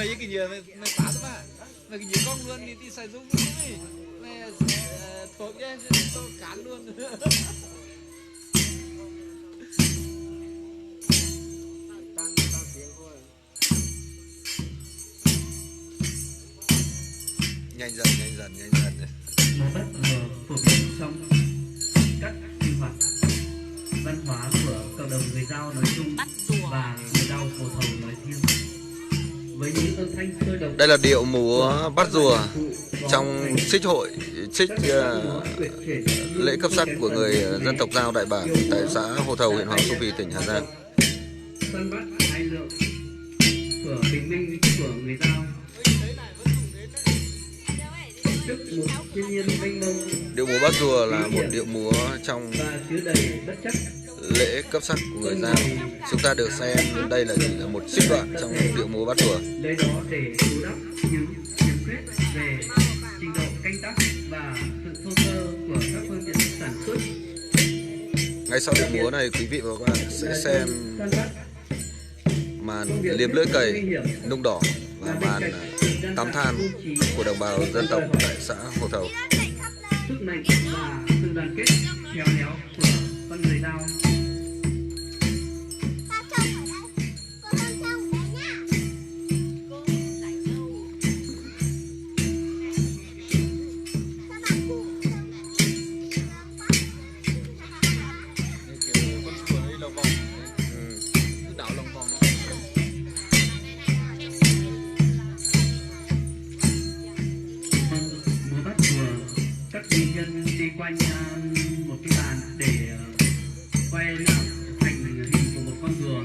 mấy cái gì mày phá mà cái gì con luôn thì sử dụng đi mày thuộc cái tôi cán luôn. Nhanh dần nó bất ngờ phổ biến trong các sinh hoạt văn hóa của cộng đồng người Dao nói chung và người Dao Hồ Thầu nói riêng. Với những âm thanh sôi động, đây là điệu múa bắt rùa trong trích hội lễ cấp sắc của người dân tộc Dao Đại Bản tại xã Hồ Thầu, huyện Hoàng Su Phi, tỉnh Hà Giang. săn bắt hai lượng của bình minh của người Dao. Trước một thiên nhiên mênh mông, Điệu múa bắt rùa là một điệu múa trong và chứa đầy bất chấp. lễ cấp sắc của người Dao. Chúng ta được xem đây là chỉ là một trích đoạn trong điệu múa bắt rùa. Lấy đó để bù đắp những khiếm khuyết về trình độ canh tác và sự thô sơ của các phương tiện sản xuất. Ngay sau điệu múa này, quý vị và các bạn sẽ xem màn liếm lưỡi cày, nung đỏ và màn tắm than của đồng bào dân tộc tại xã Hồ Thầu. Sức mạnh và sự đoàn kết khéo léo của con người Dao. Các nghệ nhân đi quanh một cái bàn để quay thành hình của một con rùa.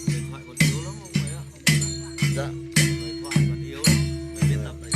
Điện thoại còn yếu lắm không mấy ạ? Dạ. Điện thoại còn yếu lắm, phải biết tập đấy.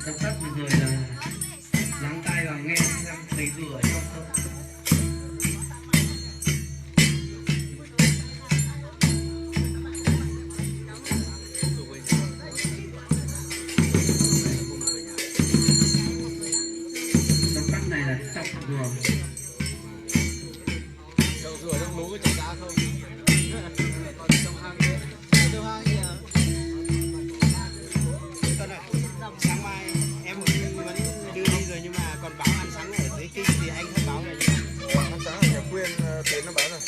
Động tác vừa rồi là lắng tai và nghe xem thấy rùa ở trong không. Động tác này là chọc rùa. Chậu rửa trong lú có chậu cá không? Còn trong hang nữa. Trong hang gì à? Sáng mai em vẫn đưa đi rồi nhưng mà còn báo ăn sáng ở dưới Kinh thì anh không báo rồi. Ăn sáng ở nhà Quyên, Tiến nó báo rồi.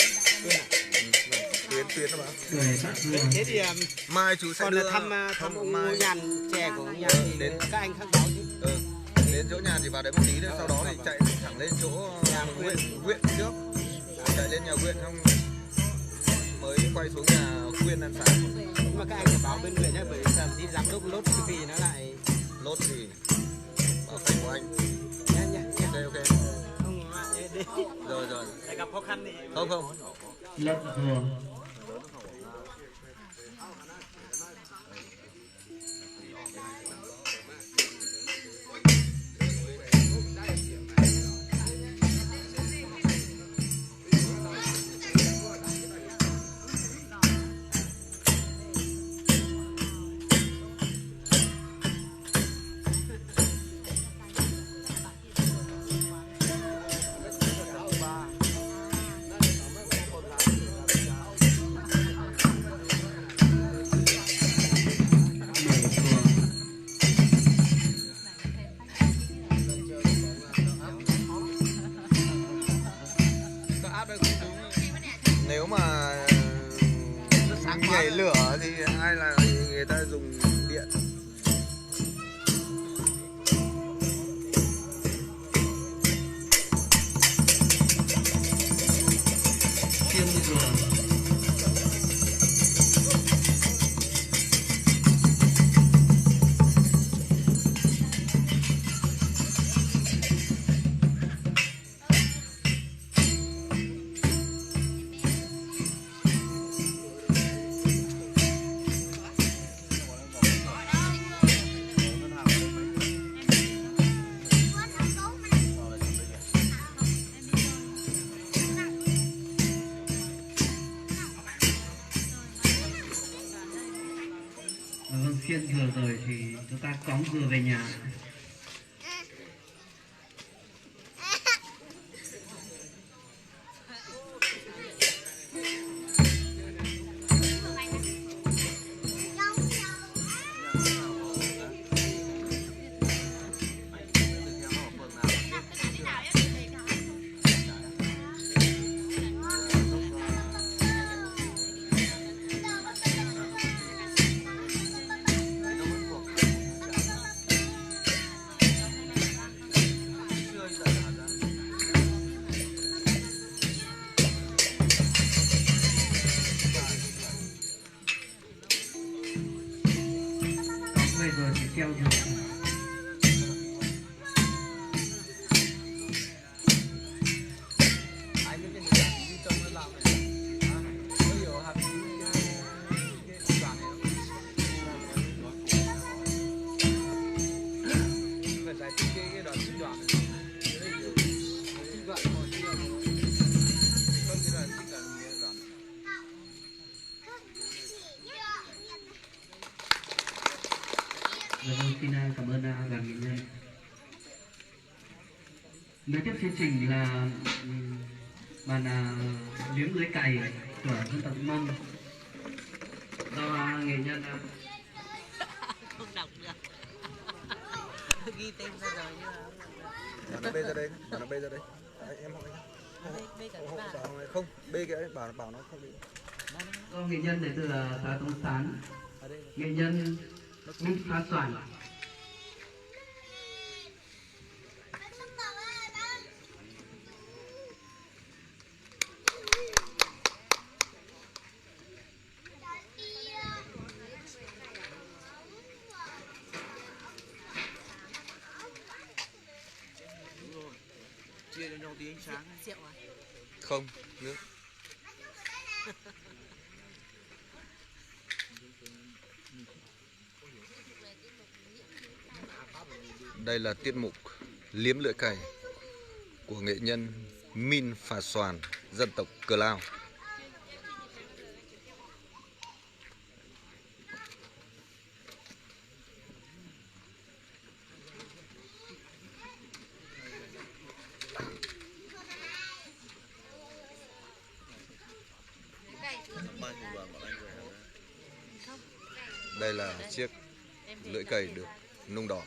Tuyến nó báo. Người bắt rùa. Thế thì Mai chú sẽ còn đưa là thăm ông mai Ngô Nhàn, trẻ của ông Nhàn thì đến các anh khác báo chứ. đến chỗ nhà thì vào đấy một tí nữa, sau đó thì chạy thẳng lên chỗ Nhà huyện trước, chạy lên nhà huyện xong mới quay xuống nhà Quyên ăn sáng. Nhưng mà các anh phải báo bên huyện nhé, bởi vì giờ đi giám đốc lốt cái vì nó lại Lốt gì bảo khách của anh. nhá nhá nhá. Ok Không đi. rồi Lại gặp khó khăn thì không Lợn rùa. nhảy lửa thì ai là người ta dùng điện. chiêng rùa. Vâng, phiên vừa rồi thì chúng ta cõng vừa về nhà. Cõng về rồi thì treo giường. Vâng, xin cảm ơn đoàn nghệ nhân. Nối tiếp chương trình là màn liếm lưới cày của dân tộc Mông do nghệ nhân Không đọc được. Ghi tên ra rồi nhưng mà Bảo nó bê ra đây, bảo nó bê ra đây. Đấy, em hỏi bê cả anh. bạn. Bảo không, bê cái đấy, bảo nó không bị. do nghệ nhân đến từ xã Tông Sán, nghệ nhân Minh Pha Soản. Chia cho nhau tí ánh sáng. Rượu à? Không, nước. Đây là tiết mục liếm lưỡi cày của nghệ nhân Min Phà Soàn, dân tộc Cờ Lao. Đây là chiếc lưỡi cày được nung đỏ.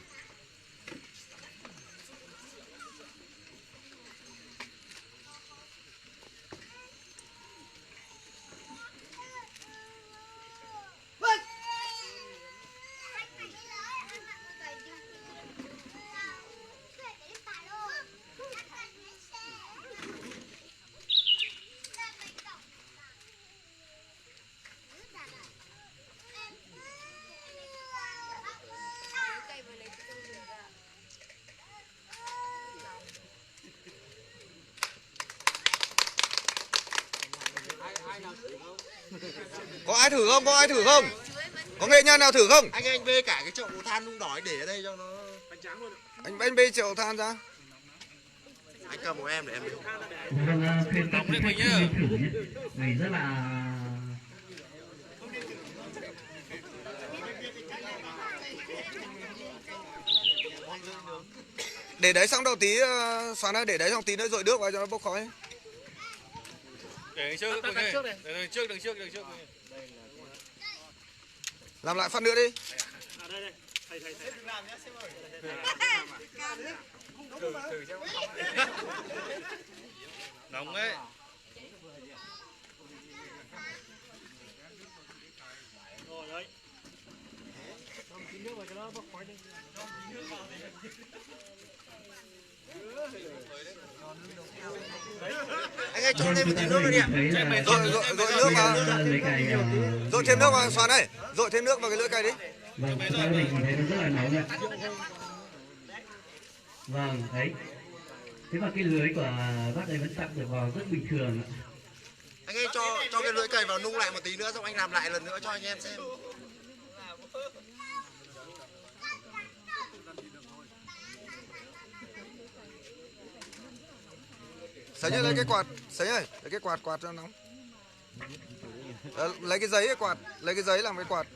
Có ai thử không? Có ai thử không? Có nghệ nhân nào thử không? Anh bê cả cái chậu than nung đỏ để ở đây cho nó bánh tráng luôn. Anh bê chậu than ra. Anh cầm của em để em bê. Vâng, khuyên các quý khách nên thử nhé, vì rất là Để đấy xong đầu tí xoắn ra, để đấy xong tí nữa dội nước vào cho nó bốc khói. Để trước này. Đằng trước. Làm lại phát nữa đi. Nóng đấy. Anh ơi cho thêm một tí nước nữa đi ạ. Dội nước vào. Dội thêm nước vào xoàn này. Dội thêm nước vào cái lưỡi cày đi. Vâng, chúng ta có thể nhìn thấy nó rất là nóng ạ. Vâng, đấy. Thế mà cái lưới của bác ấy vẫn chặn được vào rất bình thường ạ. Anh ơi cho cái lưỡi cày vào nung lại một tí nữa xong anh làm lại lần nữa cho anh em xem. Sấy ơi, lấy cái quạt, Sấy ơi, lấy cái quạt cho nóng. Lấy cái giấy quạt, lấy cái giấy làm cái quạt.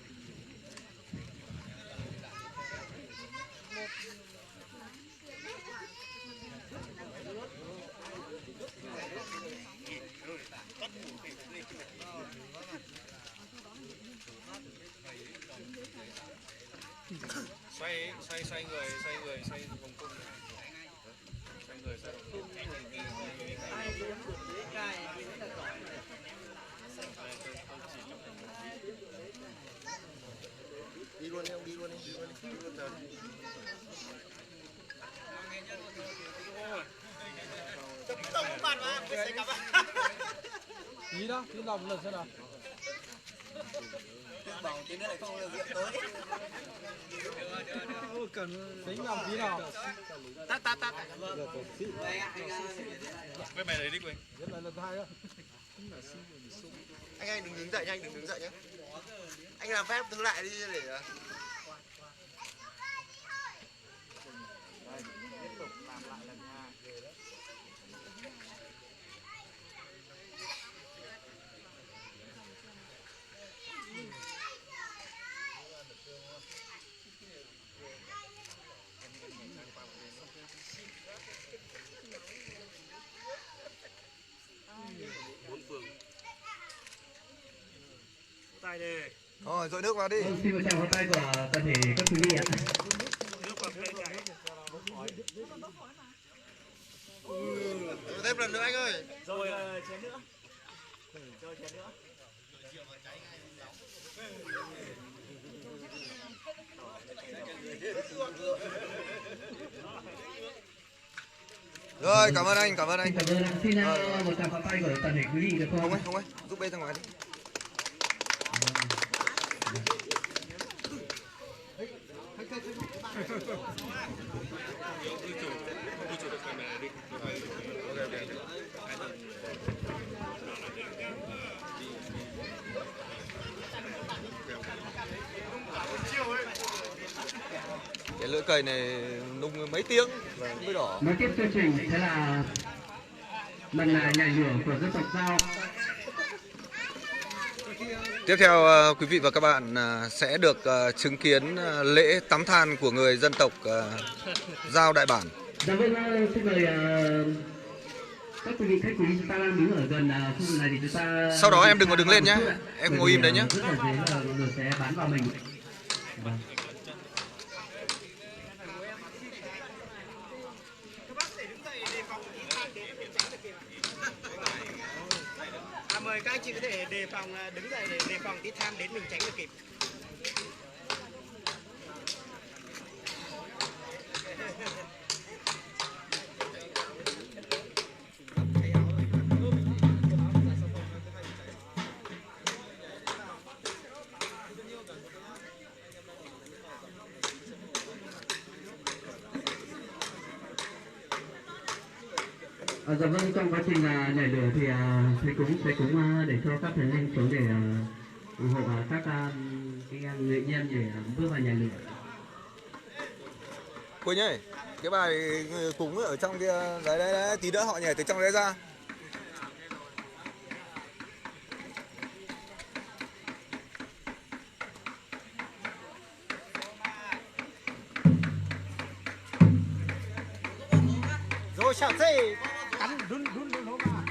xoay người xoay vòng cung, xoay người xoay vòng cung. Đi luôn đi ông, đi luôn đi luôn chờ. Tổng bạn mà, phải cả bạn. Gì đó, cứ làm một lần xem nào. Bảo tí nữa lại không diện tới. Cần tính làm tí nào. Tắt. Với mày lấy đi Quỳnh. Rất là lần hai đó. Anh ơi đừng đứng dậy nha, anh đừng đứng dậy nhé. Anh làm phép thứ lại đi để tay đi. Rồi, dội nước vào đi. Vâng, xin một tràng pháo tay của toàn thể các quý vị ạ. Thêm lần nữa anh ơi. Rồi chén nữa. Rồi chén nữa. Rồi, cảm ơn anh, cảm ơn anh. Cảm ơn anh. Xin một tràng pháo tay của toàn thể quý vị được không? Không ấy, giúp bê ra ngoài đi. Cái lưỡi cày này nung mấy tiếng mới đỏ. Nói tiếp chương trình sẽ là lần này nhảy lửa của dân tộc Dao. Tiếp theo quý vị và các bạn sẽ được chứng kiến lễ tắm than của người dân tộc Dao Đại Bản. Dạ vâng, xin mời các quý vị khách quý chúng ta đang đứng ở gần khu vực này thì chúng ta. Sau đó em đừng có đứng lên nhé, em ngồi im đấy nhé. Rất là dễ là mọi người sẽ bắn vào mình. Vâng. Mời các anh chị có thể đề phòng đứng dậy để đề phòng tí than đến mình tránh được kịp. Dạ vâng, trong quá trình nhảy lửa thì thầy cũng sẽ để cho các thầy linh xuống để ủng hộ các cái nghệ nhân để bước vào nhảy lửa. Quỳnh ơi, cái bài cúng ở trong kia, đấy, tí nữa họ nhảy từ trong đấy ra. Rồi chào thế. Cắn đun nó mà.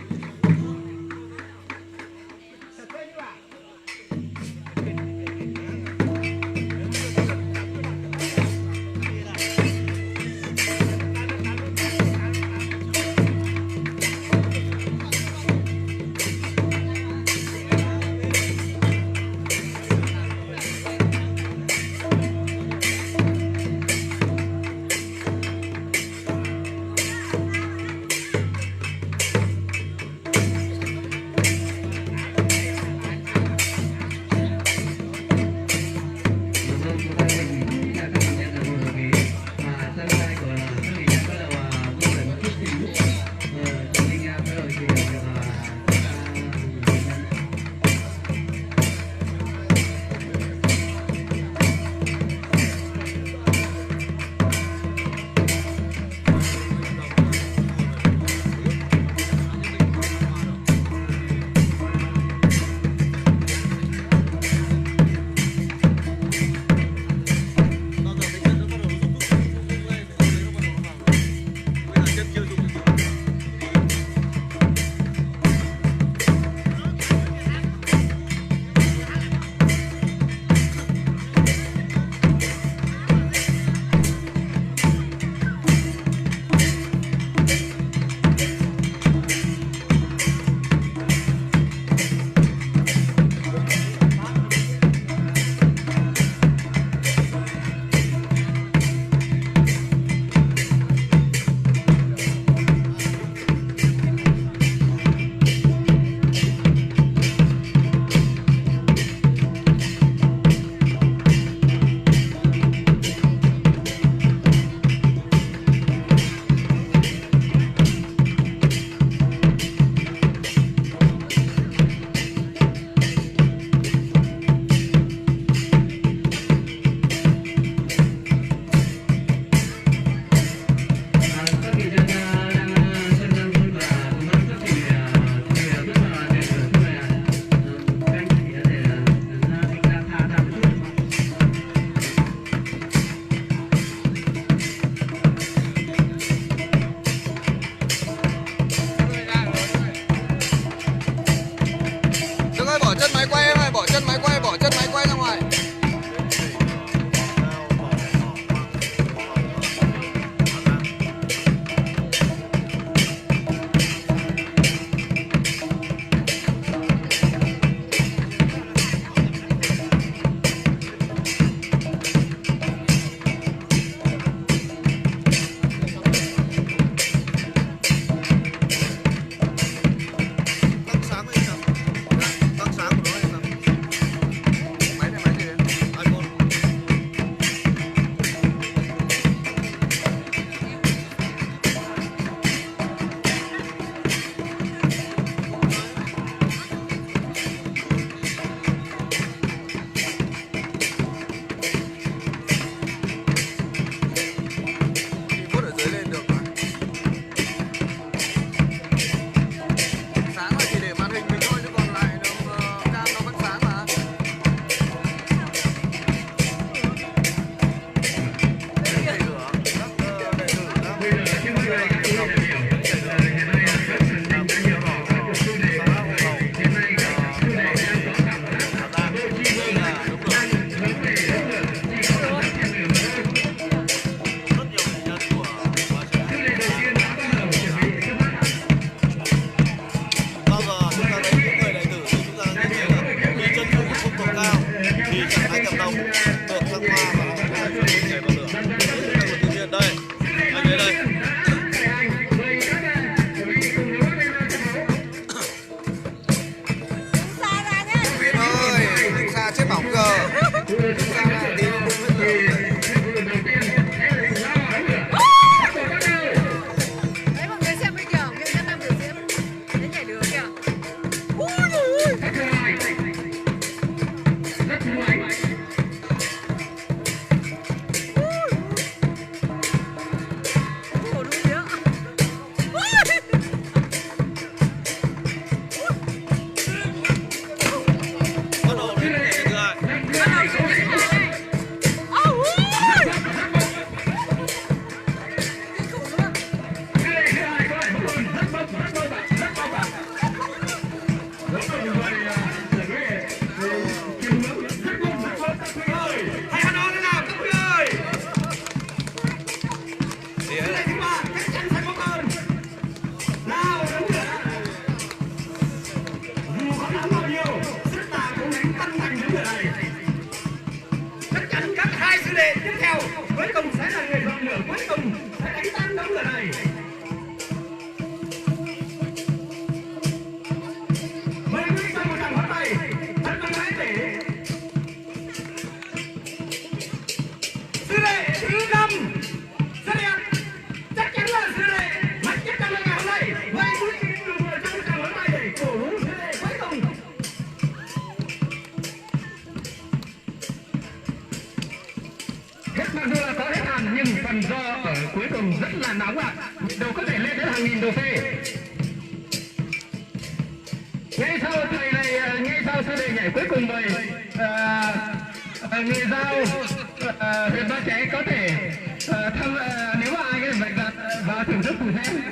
Hãy ăn nó nào các quý ơi. Đĩa Đây thứ ba chắc chắn sẽ có hơn. Nào đúng rồi. Dù có thắng bao nhiêu, sức ta cũng đánh tăng thành những người này. Chắc chắn các hai sư đệ tiếp theo cuối cùng sẽ là người dọn lửa cuối cùng sẽ đánh tan đống lửa này. Mời quý vị cho một tràng pháo tay thật mạnh mẽ để sư đệ thứ 5 rất đẹp, chắc chắn là sư đệ mạnh nhất trong ngày hôm nay. Mời quý vị cùng cho một tràng pháo tay để cổ vũ sư đệ cuối cùng. Mặc dù là có hết hàn nhưng phần do ở cuối cùng rất là nóng ạ, nhiệt độ có thể lên đến hàng nghìn độ C. Ngay sau thầy này, ngay sau sư đệ nhảy cuối cùng mời người giao huyện Ba Chẽ có thể thăm, nếu mà ai cái bệnh vào thưởng thức cùng xem.